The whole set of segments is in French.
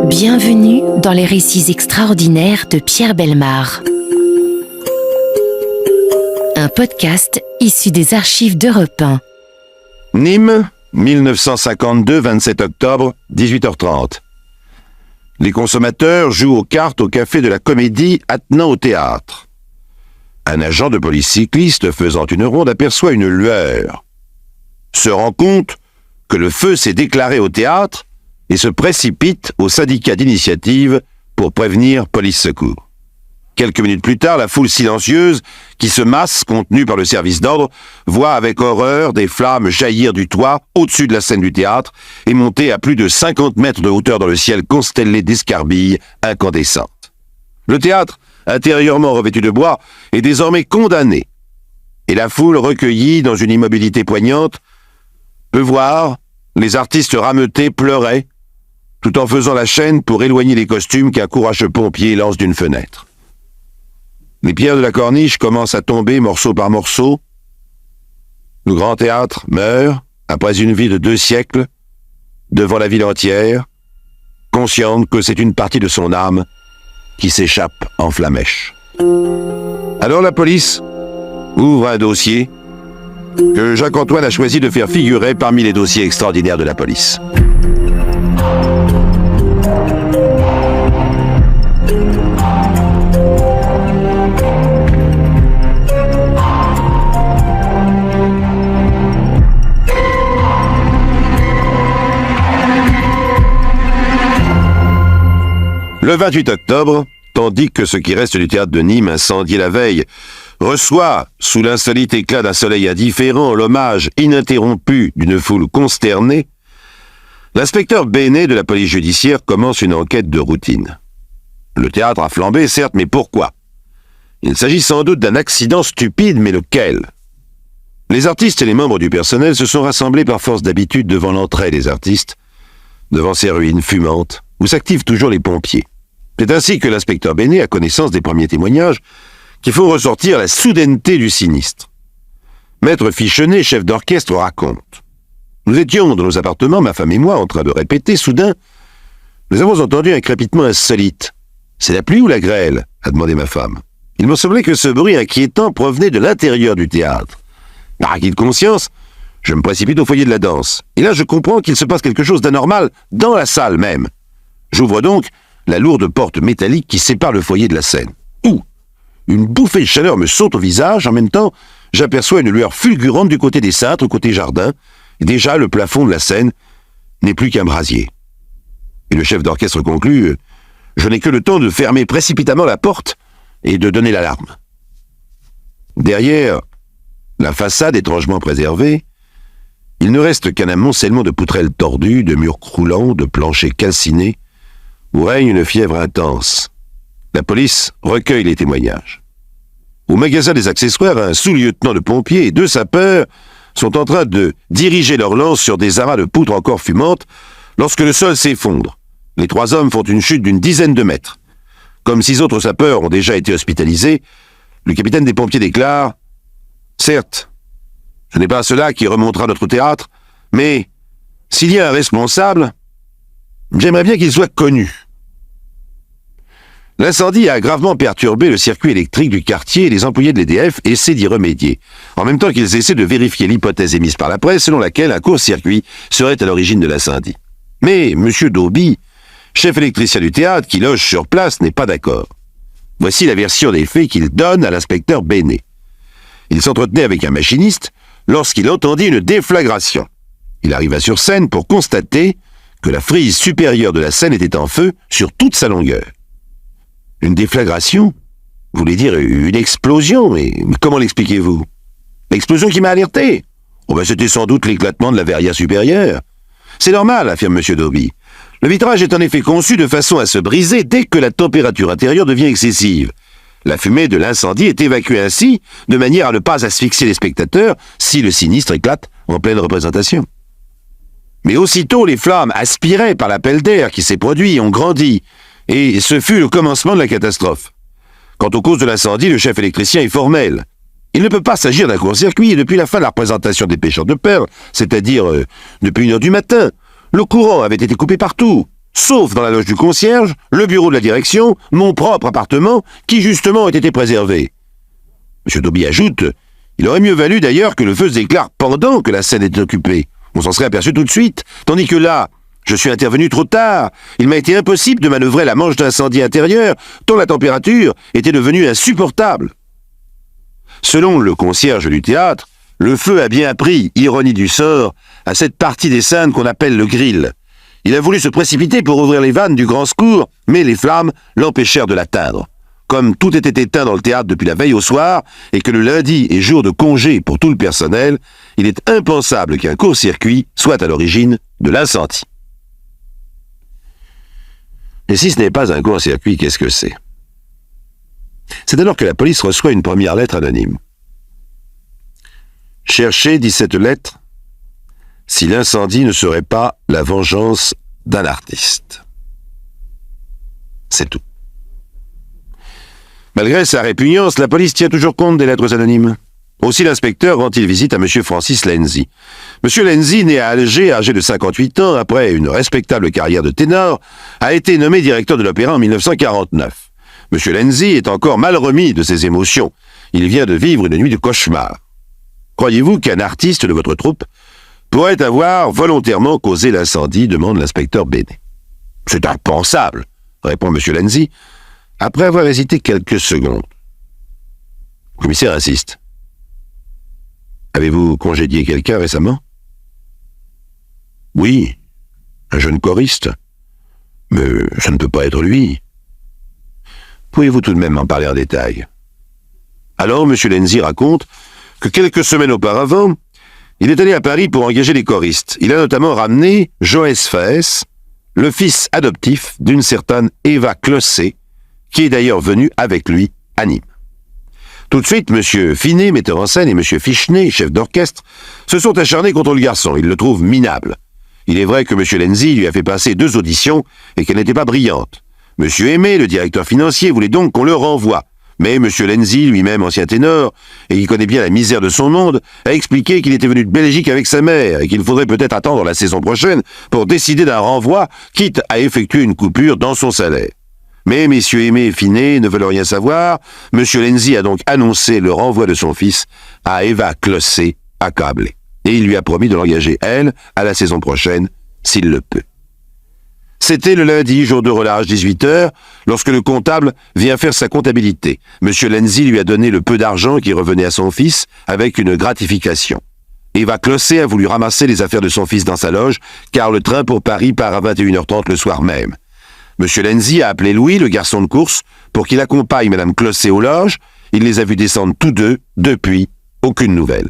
Bienvenue dans les récits extraordinaires de Pierre Bellemare. Un podcast issu des archives d'Europe 1. Nîmes, 1952, 27 octobre, 18h30. Les consommateurs jouent aux cartes au café de la Comédie attenant au théâtre. Un agent de police cycliste faisant une ronde aperçoit une lueur. Se rend compte que le feu s'est déclaré au théâtre et se précipite au syndicat d'initiative pour prévenir police secours. Quelques minutes plus tard, la foule silencieuse, qui se masse, contenue par le service d'ordre, voit avec horreur des flammes jaillir du toit au-dessus de la scène du théâtre et monter à plus de 50 mètres de hauteur dans le ciel constellé d'escarbilles incandescentes. Le théâtre, intérieurement revêtu de bois, est désormais condamné. Et la foule, recueillie dans une immobilité poignante, peut voir les artistes rameutés pleurer, tout en faisant la chaîne pour éloigner les costumes qu'un courageux pompier lance d'une fenêtre. Les pierres de la corniche commencent à tomber morceau par morceau. Le grand théâtre meurt, après une vie de 2 siècles, devant la ville entière, consciente que c'est une partie de son âme qui s'échappe en flamèche. Alors la police ouvre un dossier que Jacques-Antoine a choisi de faire figurer parmi les dossiers extraordinaires de la police. Le 28 octobre, tandis que ce qui reste du théâtre de Nîmes, incendié la veille, reçoit, sous l'insolite éclat d'un soleil indifférent, l'hommage ininterrompu d'une foule consternée, l'inspecteur Bénet de la police judiciaire commence une enquête de routine. Le théâtre a flambé, certes, mais pourquoi? Il s'agit sans doute d'un accident stupide, mais lequel? Les artistes et les membres du personnel se sont rassemblés par force d'habitude devant l'entrée des artistes, devant ces ruines fumantes, où s'activent toujours les pompiers. C'est ainsi que l'inspecteur Bénet a connaissance des premiers témoignages qui font ressortir la soudaineté du sinistre. Maître Fichenet, chef d'orchestre, raconte. Nous étions dans nos appartements, ma femme et moi, en train de répéter. Soudain, nous avons entendu un crépitement insolite. « C'est la pluie ou la grêle ?» a demandé ma femme. Il me semblait que ce bruit inquiétant provenait de l'intérieur du théâtre. Par acquis de conscience, je me précipite au foyer de la danse. Et là, je comprends qu'il se passe quelque chose d'anormal dans la salle même. J'ouvre donc la lourde porte métallique qui sépare le foyer de la scène. Ouh! Une bouffée de chaleur me saute au visage. En même temps, j'aperçois une lueur fulgurante du côté des cintres, côté jardin. Et déjà, le plafond de la scène n'est plus qu'un brasier. Et le chef d'orchestre conclut « Je n'ai que le temps de fermer précipitamment la porte et de donner l'alarme. » Derrière la façade étrangement préservée, il ne reste qu'un amoncellement de poutrelles tordues, de murs croulants, de planchers calcinés, où règne une fièvre intense. La police recueille les témoignages. Au magasin des accessoires, un sous-lieutenant de pompiers et 2 sapeurs sont en train de diriger leur lance sur des amas de poutres encore fumantes lorsque le sol s'effondre. Les 3 hommes font une chute d'une dizaine de mètres. Comme 6 autres sapeurs ont déjà été hospitalisés, le capitaine des pompiers déclare « Certes, ce n'est pas cela qui remontera notre théâtre, mais s'il y a un responsable, j'aimerais bien qu'il soit connu. » L'incendie a gravement perturbé le circuit électrique du quartier et les employés de l'EDF essaient d'y remédier, en même temps qu'ils essaient de vérifier l'hypothèse émise par la presse selon laquelle un court-circuit serait à l'origine de l'incendie. Mais M. Dauby, chef électricien du théâtre qui loge sur place, n'est pas d'accord. Voici la version des faits qu'il donne à l'inspecteur Bénet. Il s'entretenait avec un machiniste lorsqu'il entendit une déflagration. Il arriva sur scène pour constater que la frise supérieure de la scène était en feu sur toute sa longueur. Une déflagration? Vous voulez dire une explosion? Mais comment l'expliquez-vous? L'explosion qui m'a alerté? Oh ben c'était sans doute l'éclatement de la verrière supérieure. C'est normal, affirme M. Dauby. Le vitrage est en effet conçu de façon à se briser dès que la température intérieure devient excessive. La fumée de l'incendie est évacuée ainsi, de manière à ne pas asphyxier les spectateurs si le sinistre éclate en pleine représentation. Mais aussitôt, les flammes aspirées par l'appel d'air qui s'est produit ont grandi, et ce fut le commencement de la catastrophe. Quant aux causes de l'incendie, le chef électricien est formel. Il ne peut pas s'agir d'un court-circuit, et depuis la fin de la représentation des pêcheurs de perles, c'est-à-dire depuis 1h du matin, le courant avait été coupé partout. sauf dans la loge du concierge, le bureau de la direction, mon propre appartement, qui justement ait été préservé. M. Doby ajoute, il aurait mieux valu d'ailleurs que le feu se déclare pendant que la scène était occupée. On s'en serait aperçu tout de suite, tandis que là, je suis intervenu trop tard. Il m'a été impossible de manœuvrer la manche d'incendie intérieure, tant la température était devenue insupportable. Selon le concierge du théâtre, le feu a bien pris, ironie du sort, à cette partie des scènes qu'on appelle le grill. Il a voulu se précipiter pour ouvrir les vannes du grand secours, mais les flammes l'empêchèrent de l'atteindre. Comme tout était éteint dans le théâtre depuis la veille au soir, et que le lundi est jour de congé pour tout le personnel, il est impensable qu'un court-circuit soit à l'origine de l'incendie. Et si ce n'est pas un court-circuit, qu'est-ce que c'est? C'est alors que la police reçoit une première lettre anonyme. Cherchez, dit cette lettre, si l'incendie ne serait pas la vengeance d'un artiste. C'est tout. Malgré sa répugnance, la police tient toujours compte des lettres anonymes. Aussi l'inspecteur rend-il visite à M. Francis Lenzi. M. Lenzi, né à Alger, âgé de 58 ans, après une respectable carrière de ténor, a été nommé directeur de l'opéra en 1949. M. Lenzi est encore mal remis de ses émotions. Il vient de vivre une nuit de cauchemar. Croyez-vous qu'un artiste de votre troupe pourrait avoir volontairement causé l'incendie, demande l'inspecteur Bénet. C'est impensable, répond M. Lenzi, après avoir hésité quelques secondes. Le commissaire insiste. Avez-vous congédié quelqu'un récemment? Oui, un jeune choriste. Mais ça ne peut pas être lui. Pouvez-vous tout de même en parler en détail? Alors, M. Lenzi raconte que quelques semaines auparavant, il est allé à Paris pour engager des choristes. Il a notamment ramené Joës Faès, le fils adoptif d'une certaine Eva Clossé, qui est d'ailleurs venu avec lui à Nîmes. Tout de suite, M. Finet, metteur en scène, et M. Fichenet, chef d'orchestre, se sont acharnés contre le garçon. Ils le trouvent minable. Il est vrai que M. Lenzi lui a fait passer 2 auditions et qu'elles n'étaient pas brillantes. M. Aimé, le directeur financier, voulait donc qu'on le renvoie. Mais M. Lenzi, lui-même ancien ténor, et qui connaît bien la misère de son monde, a expliqué qu'il était venu de Belgique avec sa mère et qu'il faudrait peut-être attendre la saison prochaine pour décider d'un renvoi, quitte à effectuer une coupure dans son salaire. Mais messieurs Aimé et Finet ne veulent rien savoir. M. Lenzi a donc annoncé le renvoi de son fils à Eva Clossé, accablée. Et il lui a promis de l'engager, elle, à la saison prochaine, s'il le peut. C'était le lundi, jour de relâche, 18h, lorsque le comptable vient faire sa comptabilité. M. Lenzi lui a donné le peu d'argent qui revenait à son fils, avec une gratification. Eva Clossé a voulu ramasser les affaires de son fils dans sa loge, car le train pour Paris part à 21h30 le soir même. M. Lenzi a appelé Louis, le garçon de course, pour qu'il accompagne Mme Clossé aux loges. Il les a vus descendre tous deux. Depuis, aucune nouvelle.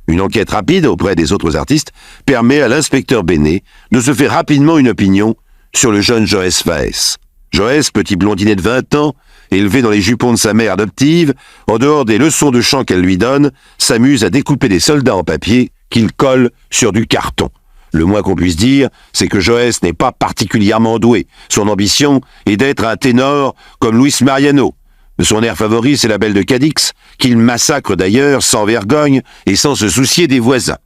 Une enquête rapide auprès des autres artistes permet à l'inspecteur Bénet de se faire rapidement une opinion sur le jeune Joës Faès. Joës, petit blondinet de 20 ans, élevé dans les jupons de sa mère adoptive, en dehors des leçons de chant qu'elle lui donne, s'amuse à découper des soldats en papier qu'il colle sur du carton. Le moins qu'on puisse dire, c'est que Joës n'est pas particulièrement doué. Son ambition est d'être un ténor comme Luis Mariano. Son air favori, c'est la Belle de Cadix, qu'il massacre d'ailleurs sans vergogne et sans se soucier des voisins.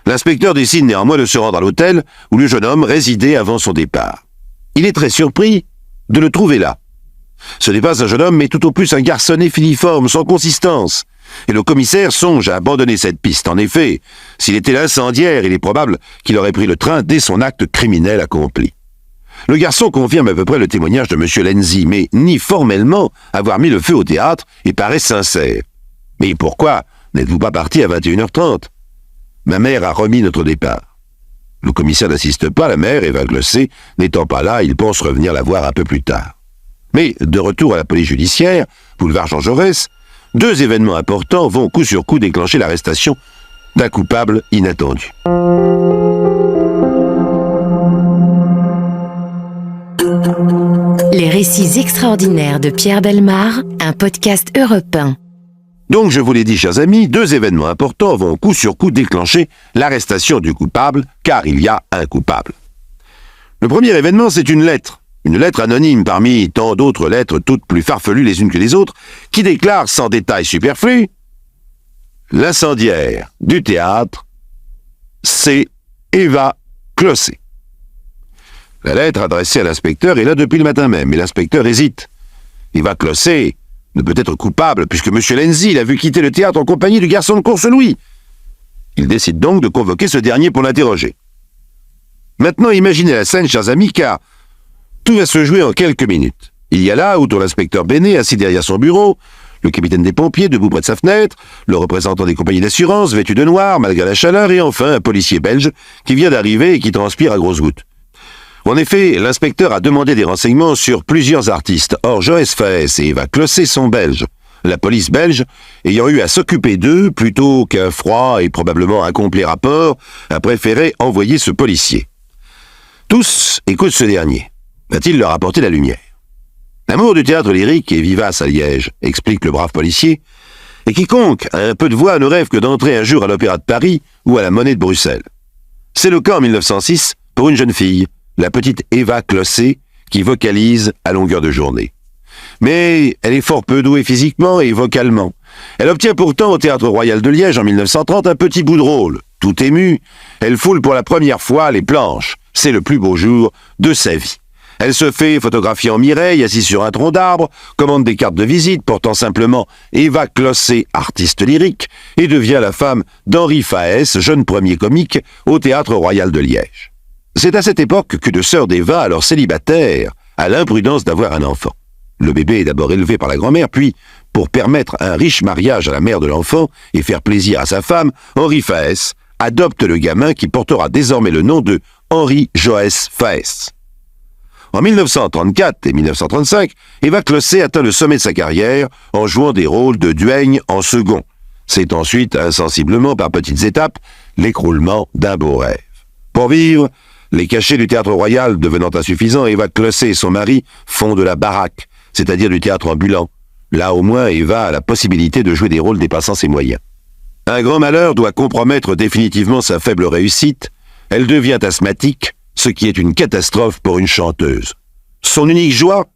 L'inspecteur décide néanmoins de se rendre à l'hôtel où le jeune homme résidait avant son départ. Il est très surpris de le trouver là. Ce n'est pas un jeune homme, mais tout au plus un garçonnet filiforme, sans consistance. Et le commissaire songe à abandonner cette piste. En effet, s'il était l'incendiaire, il est probable qu'il aurait pris le train dès son acte criminel accompli. Le garçon confirme à peu près le témoignage de M. Lenzi, mais nie formellement avoir mis le feu au théâtre et paraît sincère. « Mais pourquoi n'êtes-vous pas parti à 21h30 ?»« Ma mère a remis notre départ. » Le commissaire n'insiste pas, la mère, Eva Clossé, n'étant pas là, il pense revenir la voir un peu plus tard. Mais, de retour à la police judiciaire, boulevard Jean Jaurès, 2 événements importants vont coup sur coup déclencher l'arrestation d'un coupable inattendu. Les récits extraordinaires de Pierre Bellemare, un podcast Europe 1. Donc, je vous l'ai dit, chers amis, 2 événements importants vont coup sur coup déclencher l'arrestation du coupable, car il y a un coupable. Le premier événement, c'est une lettre anonyme parmi tant d'autres lettres, toutes plus farfelues les unes que les autres, qui déclare sans détail superflu « L'incendiaire du théâtre, c'est Eva Clossé ». La lettre adressée à l'inspecteur est là depuis le matin même, mais l'inspecteur hésite. Eva Clossé ne peut être coupable puisque M. Lenzi l'a vu quitter le théâtre en compagnie du garçon de course Louis. Il décide donc de convoquer ce dernier pour l'interroger. Maintenant, imaginez la scène, chers amis, car tout va se jouer en quelques minutes. Il y a là, autour l'inspecteur Bénet, assis derrière son bureau, le capitaine des pompiers, debout près de sa fenêtre, le représentant des compagnies d'assurance, vêtu de noir, malgré la chaleur, et enfin un policier belge qui vient d'arriver et qui transpire à grosses gouttes. En effet, l'inspecteur a demandé des renseignements sur plusieurs artistes. Or, Joël Faes et Eva Clossé sont belges. La police belge, ayant eu à s'occuper d'eux, plutôt qu'un froid et probablement incomplet rapport, a préféré envoyer ce policier. Tous écoutent ce dernier. Va-t-il leur apporter la lumière? L'amour du théâtre lyrique est vivace à Liège, explique le brave policier, et quiconque a un peu de voix ne rêve que d'entrer un jour à l'Opéra de Paris ou à la Monnaie de Bruxelles. C'est le cas en 1906 pour une jeune fille, la petite Eva Clossé, qui vocalise à longueur de journée. Mais elle est fort peu douée physiquement et vocalement. Elle obtient pourtant au Théâtre Royal de Liège en 1930 un petit bout de rôle. Tout émue, elle foule pour la première fois les planches. C'est le plus beau jour de sa vie. Elle se fait photographier en Mireille, assise sur un tronc d'arbre, commande des cartes de visite portant simplement Eva Clossé, artiste lyrique, et devient la femme d'Henri Faes, jeune premier comique, au Théâtre Royal de Liège. C'est à cette époque qu'une sœur d'Eva, alors célibataire, a l'imprudence d'avoir un enfant. Le bébé est d'abord élevé par la grand-mère, puis, pour permettre un riche mariage à la mère de l'enfant et faire plaisir à sa femme, Henri Faes adopte le gamin qui portera désormais le nom de Henri Joès Faes. En 1934 et 1935, Eva Clossé atteint le sommet de sa carrière en jouant des rôles de duègne en second. C'est ensuite, insensiblement, par petites étapes, l'écroulement d'un beau rêve. Pour vivre, les cachets du Théâtre Royal devenant insuffisants, Eva Clossé et son mari font de la baraque, c'est-à-dire du théâtre ambulant. Là, au moins, Eva a la possibilité de jouer des rôles dépassant ses moyens. Un grand malheur doit compromettre définitivement sa faible réussite. Elle devient asthmatique, ce qui est une catastrophe pour une chanteuse. Son unique joie,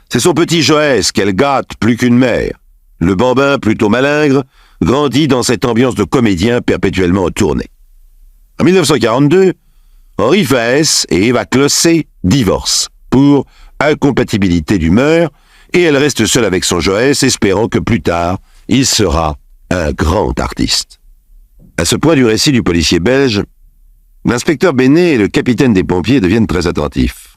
c'est son petit Joès qu'elle gâte plus qu'une mère. Le bambin, plutôt malingre, grandit dans cette ambiance de comédien perpétuellement en tournée. En 1942, Henri Faes et Eva Clossé divorcent pour incompatibilité d'humeur et elle reste seule avec son Joès, espérant que plus tard, il sera un grand artiste. À ce point du récit du policier belge, l'inspecteur Bénet et le capitaine des pompiers deviennent très attentifs.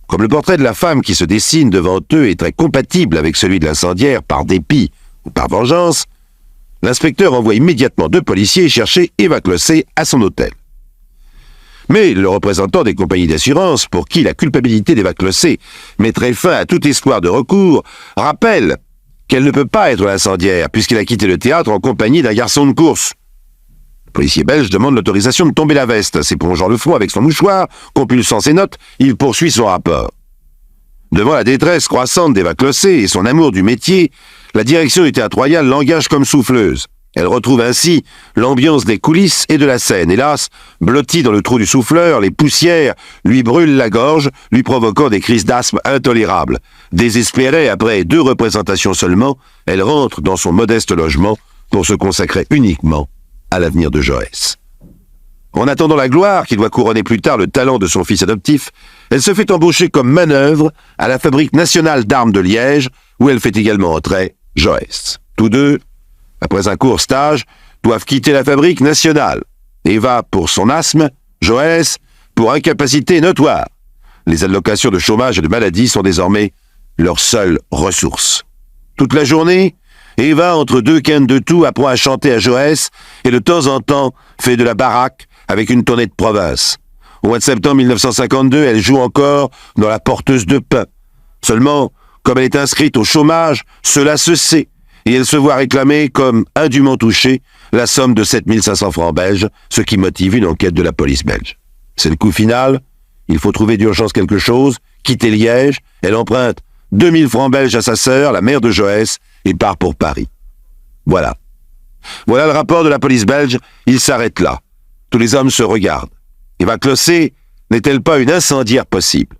Comme le portrait de la femme qui se dessine devant eux est très compatible avec celui de l'incendiaire par dépit ou par vengeance, l'inspecteur envoie immédiatement 2 policiers chercher Eva Clossé à son hôtel. Mais le représentant des compagnies d'assurance, pour qui la culpabilité d'Eva Clossé mettrait fin à tout espoir de recours, rappelle qu'elle ne peut pas être l'incendiaire puisqu'elle a quitté le théâtre en compagnie d'un garçon de course. Le policier belge demande l'autorisation de tomber la veste, s'épongeant le front avec son mouchoir, compulsant ses notes, il poursuit son rapport. Devant la détresse croissante d'Eva Clossé et son amour du métier, la direction du Théâtre Royal l'engage comme souffleuse. Elle retrouve ainsi l'ambiance des coulisses et de la scène. Hélas, blottie dans le trou du souffleur, les poussières lui brûlent la gorge, lui provoquant des crises d'asthme intolérables. Désespérée après 2 représentations seulement, elle rentre dans son modeste logement pour se consacrer uniquement à l'avenir de Joès. En attendant la gloire qui doit couronner plus tard le talent de son fils adoptif, elle se fait embaucher comme manœuvre à la Fabrique nationale d'armes de Liège, où elle fait également entrer Joès. Tous deux, après un court stage, doivent quitter la Fabrique nationale. Eva pour son asthme, Joès pour incapacité notoire. Les allocations de chômage et de maladie sont désormais leur seule ressource. Toute la journée, Eva, entre 2 quintes de tout, apprend à chanter à Joès et de temps en temps fait de la baraque avec une tournée de province. Au mois de septembre 1952, elle joue encore dans La Porteuse de pain. Seulement, comme elle est inscrite au chômage, cela se sait, et elle se voit réclamer comme indûment touchée la somme de 7 500 francs belges, ce qui motive une enquête de la police belge. C'est le coup final, il faut trouver d'urgence quelque chose, quitter Liège, elle emprunte 2 000 francs belges à sa sœur, la mère de Joès, et part pour Paris. Voilà. Voilà le rapport de la police belge, il s'arrête là. Tous les hommes se regardent. Eva Clossé n'est-elle pas une incendiaire possible?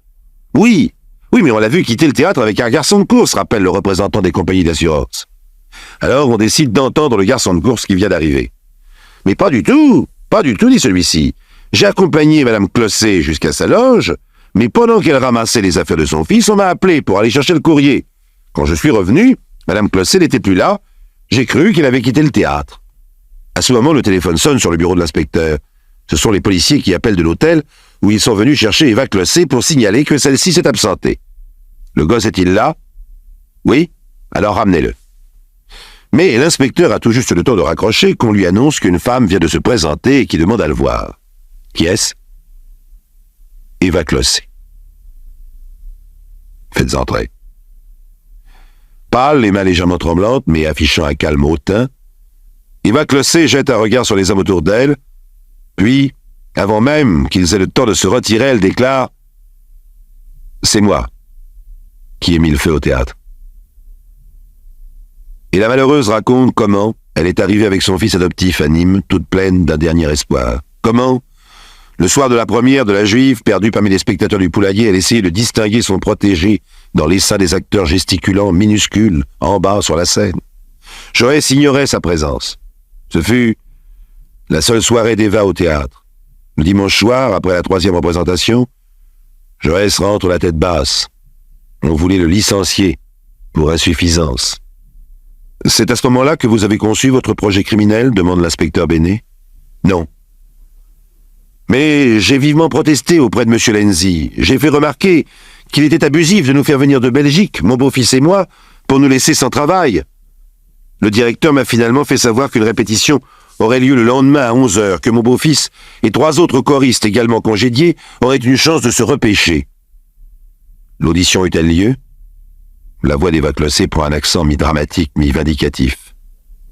Oui, mais on l'a vu quitter le théâtre avec un garçon de course, rappelle le représentant des compagnies d'assurance. Alors on décide d'entendre le garçon de course qui vient d'arriver. Mais pas du tout, dit celui-ci. J'ai accompagné Madame Clossé jusqu'à sa loge, mais pendant qu'elle ramassait les affaires de son fils, on m'a appelé pour aller chercher le courrier. Quand je suis revenu, Madame Clossé n'était plus là. J'ai cru qu'il avait quitté le théâtre. À ce moment, le téléphone sonne sur le bureau de l'inspecteur. Ce sont les policiers qui appellent de l'hôtel où ils sont venus chercher Eva Clossé pour signaler que celle-ci s'est absentée. Le gosse est-il là? Oui? Alors ramenez-le. Mais l'inspecteur a tout juste le temps de raccrocher qu'on lui annonce qu'une femme vient de se présenter et qui demande à le voir. Qui est-ce? Eva Clossé. Faites entrer. Pâle, les mains légèrement tremblantes, mais affichant un calme hautain, Eva Clossé jette un regard sur les hommes autour d'elle, puis, avant même qu'ils aient le temps de se retirer, elle déclare « C'est moi qui ai mis le feu au théâtre. » Et la malheureuse raconte comment elle est arrivée avec son fils adoptif à Nîmes, toute pleine d'un dernier espoir. Comment, le soir de la première de la Juive, perdue parmi les spectateurs du poulailler, elle essayait de distinguer son protégé dans l'essaim des acteurs gesticulants minuscules en bas sur la scène. Joësse ignorait sa présence. Ce fut la seule soirée d'Eva au théâtre. Le dimanche soir, après la 3e représentation, Joësse rentre la tête basse. On voulait le licencier pour insuffisance. « C'est à ce moment-là que vous avez conçu votre projet criminel ?» demande l'inspecteur Bénet. « Non. Mais j'ai vivement protesté auprès de M. Lenzi. J'ai fait remarquer qu'il était abusif de nous faire venir de Belgique, mon beau-fils et moi, pour nous laisser sans travail. Le directeur m'a finalement fait savoir qu'une répétition aurait lieu le lendemain à 11h, que mon beau-fils et 3 autres choristes également congédiés auraient une chance de se repêcher. L'audition eut-elle lieu? La voix d'Eva Clossé prend un accent mi-dramatique, mi-vindicatif.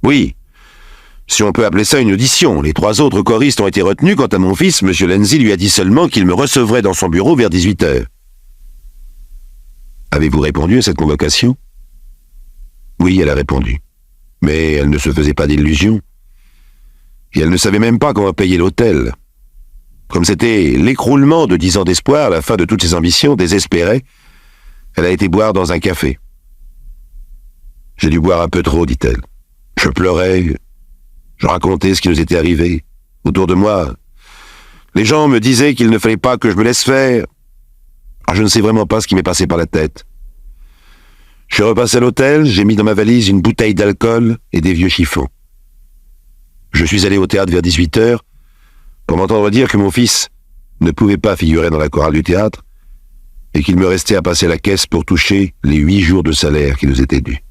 Oui, si on peut appeler ça une audition. Les 3 autres choristes ont été retenus. Quant à mon fils, M. Lenzi lui a dit seulement qu'il me recevrait dans son bureau vers 18h. Avez-vous répondu à cette convocation? Oui, elle a répondu. Mais elle ne se faisait pas d'illusions. Et elle ne savait même pas comment payer l'hôtel. Comme c'était l'écroulement de 10 ans d'espoir, la fin de toutes ses ambitions, désespérée, elle a été boire dans un café. J'ai dû boire un peu trop, dit-elle. Je pleurais, je racontais ce qui nous était arrivé. Autour de moi, les gens me disaient qu'il ne fallait pas que je me laisse faire. Je ne sais vraiment pas ce qui m'est passé par la tête. Je suis repassé à l'hôtel, j'ai mis dans ma valise une bouteille d'alcool et des vieux chiffons. Je suis allé au théâtre vers 18h pour m'entendre dire que mon fils ne pouvait pas figurer dans la chorale du théâtre et qu'il me restait à passer la caisse pour toucher les 8 jours de salaire qui nous étaient dus.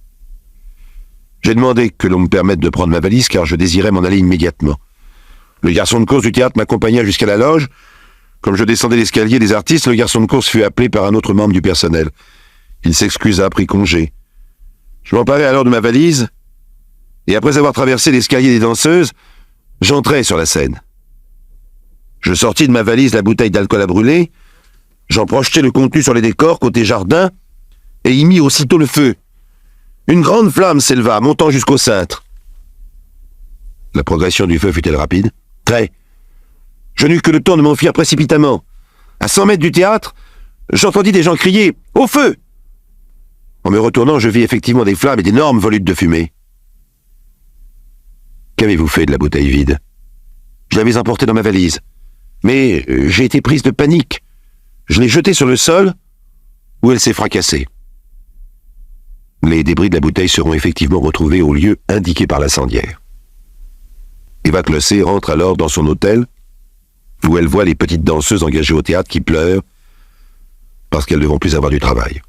J'ai demandé que l'on me permette de prendre ma valise car je désirais m'en aller immédiatement. Le garçon de course du théâtre m'accompagna jusqu'à la loge. Comme je descendais l'escalier des artistes, le garçon de course fut appelé par un autre membre du personnel. Il s'excusa, prit congé. Je m'emparai alors de ma valise et après avoir traversé l'escalier des danseuses, j'entrai sur la scène. Je sortis de ma valise la bouteille d'alcool à brûler, j'en projetai le contenu sur les décors côté jardin et y mis aussitôt le feu. Une grande flamme s'éleva, montant jusqu'au cintre. La progression du feu fut-elle rapide? Très. Je n'eus que le temps de m'enfuir précipitamment. À 100 mètres du théâtre, j'entendis des gens crier « Au feu !» En me retournant, je vis effectivement des flammes et d'énormes volutes de fumée. Qu'avez-vous fait de la bouteille vide? Je l'avais emportée dans ma valise. Mais j'ai été prise de panique. Je l'ai jetée sur le sol, où elle s'est fracassée. Les débris de la bouteille seront effectivement retrouvés au lieu indiqué par l'incendiaire. Eva Clossé rentre alors dans son hôtel, où elle voit les petites danseuses engagées au théâtre qui pleurent parce qu'elles ne vont plus avoir du travail.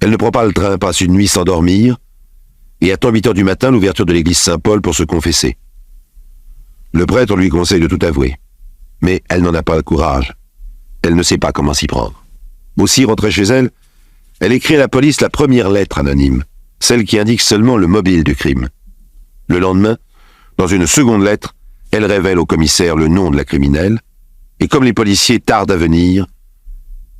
Elle ne prend pas le train, passe une nuit sans dormir, et attend 8h du matin l'ouverture de l'église Saint-Paul pour se confesser. Le prêtre lui conseille de tout avouer, mais elle n'en a pas le courage. Elle ne sait pas comment s'y prendre. Aussi, rentrée chez elle, elle écrit à la police la première lettre anonyme, celle qui indique seulement le mobile du crime. Le lendemain, dans une seconde lettre, elle révèle au commissaire le nom de la criminelle, et comme les policiers tardent à venir,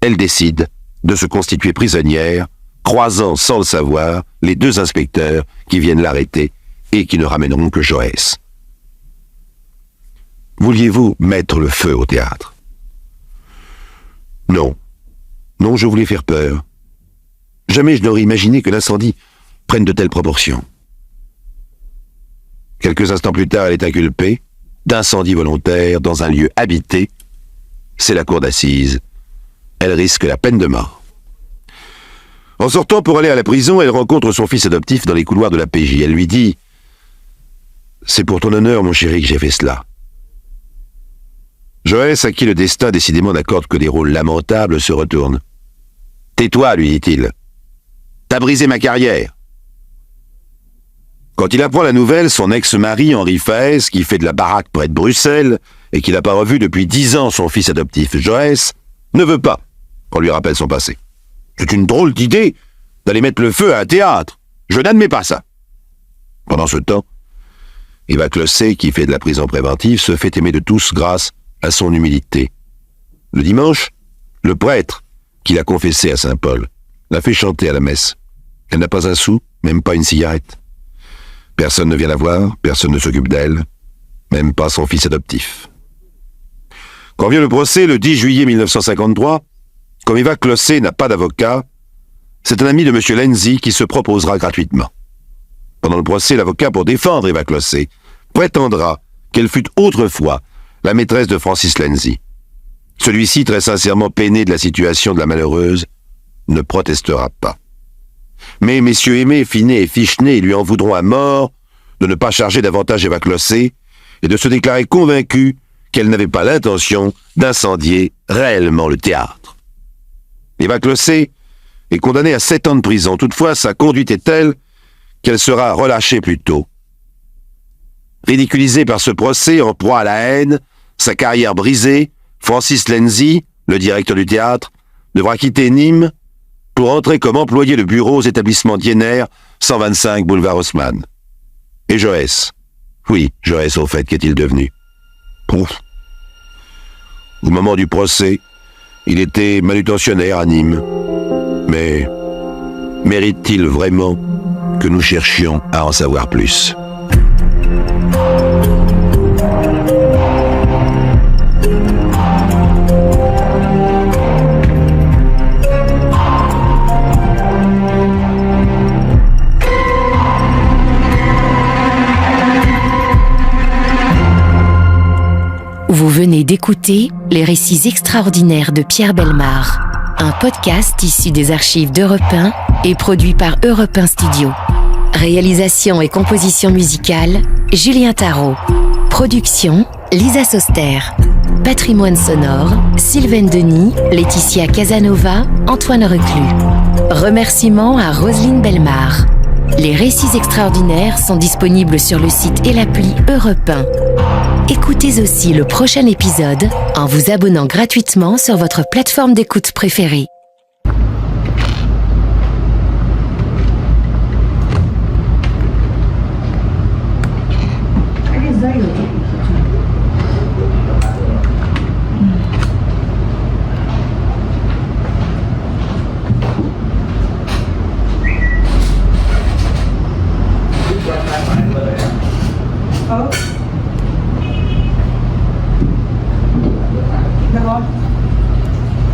elle décide de se constituer prisonnière, croisant sans le savoir les 2 inspecteurs qui viennent l'arrêter et qui ne ramèneront que Joësse. Vouliez-vous mettre le feu au théâtre? Non. Non, je voulais faire peur. Jamais je n'aurais imaginé que l'incendie prenne de telles proportions. Quelques instants plus tard, elle est inculpée d'incendie volontaire dans un lieu habité c'est la cour d'assises. Elle risque la peine de mort. En sortant pour aller à la prison, elle rencontre son fils adoptif dans les couloirs de la PJ. Elle lui dit « C'est pour ton honneur, mon chéri, que j'ai fait cela. » Joël, à qui le destin décidément n'accorde que des rôles lamentables, se retourne. « Tais-toi, lui dit-il. T'as brisé ma carrière. » Quand il apprend la nouvelle, son ex-mari, Henri Faès, qui fait de la baraque près de Bruxelles, et qui n'a pas revu depuis 10 ans son fils adoptif, Joël, ne veut pas qu'on lui rappelle son passé. C'est une drôle d'idée d'aller mettre le feu à un théâtre. Je n'admets pas ça. Pendant ce temps, Eva Clossé, qui fait de la prison préventive, se fait aimer de tous grâce à son humilité. Le dimanche, le prêtre, qui l'a confessé à Saint-Paul, l'a fait chanter à la messe. Elle n'a pas un sou, même pas une cigarette. Personne ne vient la voir, personne ne s'occupe d'elle, même pas son fils adoptif. Quand vient le procès, le 10 juillet 1953, comme Eva Clossé n'a pas d'avocat, c'est un ami de M. Lenzi qui se proposera gratuitement. Pendant le procès, l'avocat pour défendre Eva Clossé prétendra qu'elle fut autrefois la maîtresse de Francis Lenzi. Celui-ci, très sincèrement peiné de la situation de la malheureuse, ne protestera pas. Mais messieurs Aimé, Finet et Fichenet lui en voudront à mort de ne pas charger davantage Eva Clossé et de se déclarer convaincus qu'elle n'avait pas l'intention d'incendier réellement le théâtre. Eva Clossé est condamnée à 7 ans de prison. Toutefois, sa conduite est telle qu'elle sera relâchée plus tôt. Ridiculisée par ce procès, en proie à la haine, sa carrière brisée, Francis Lenzi, le directeur du théâtre, devra quitter Nîmes pour entrer comme employé de bureau aux établissements Dienner, 125 boulevard Haussmann. Et Joël? Oui, Joël, au fait, qu'est-il devenu? Pouf. Au moment du procès, il était manutentionnaire à Nîmes. Mais mérite-t-il vraiment que nous cherchions à en savoir plus? Vous venez d'écouter Les récits extraordinaires de Pierre Bellemare, un podcast issu des archives d'Europe 1 et produit par Europe 1 Studio. Réalisation et composition musicale, Julien Tarot. Production, Lisa Soster. Patrimoine sonore, Sylvaine Denis, Laetitia Casanova, Antoine Reclus. Remerciements à Roselyne Bellemare. Les récits extraordinaires sont disponibles sur le site et l'appli Europe 1. Écoutez aussi le prochain épisode en vous abonnant gratuitement sur votre plateforme d'écoute préférée.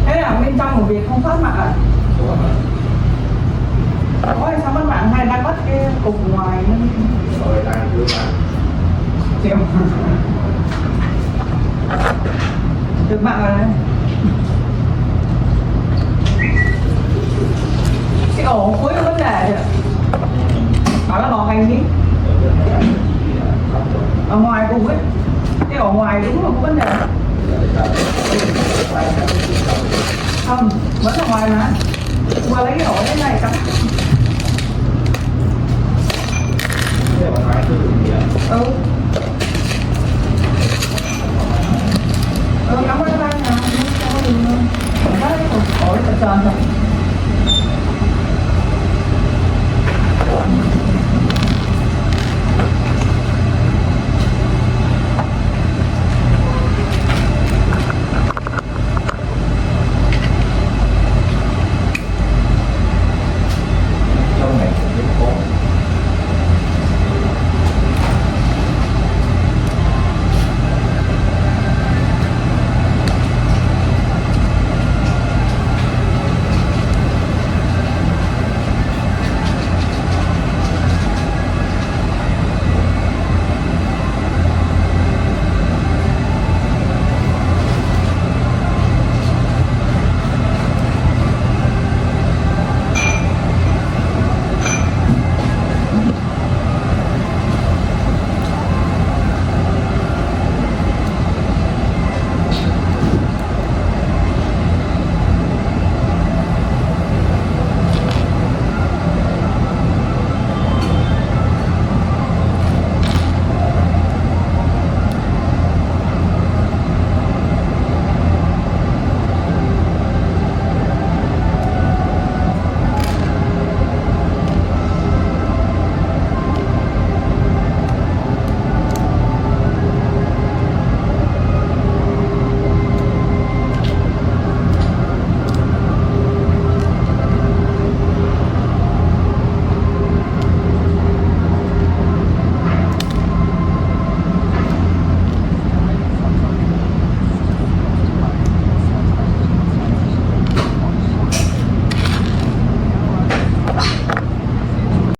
Thế là bên trong của việc không thoát mặt à? Ôi sao mất mạng hay đang mất cái cục ngoài nữa? Rồi đang đưa mạng. Chịu. Được mạng rồi đấy. Cái ổ cuối có vấn đề rồi. Bảo là bỏ hành đi. Ở ngoài cùng ấy. Cái ổ ngoài đúng là có vấn đề. Không, vẫn ở ngoài mà. Qua lấy cái ổ thế này cắm. Cắm vào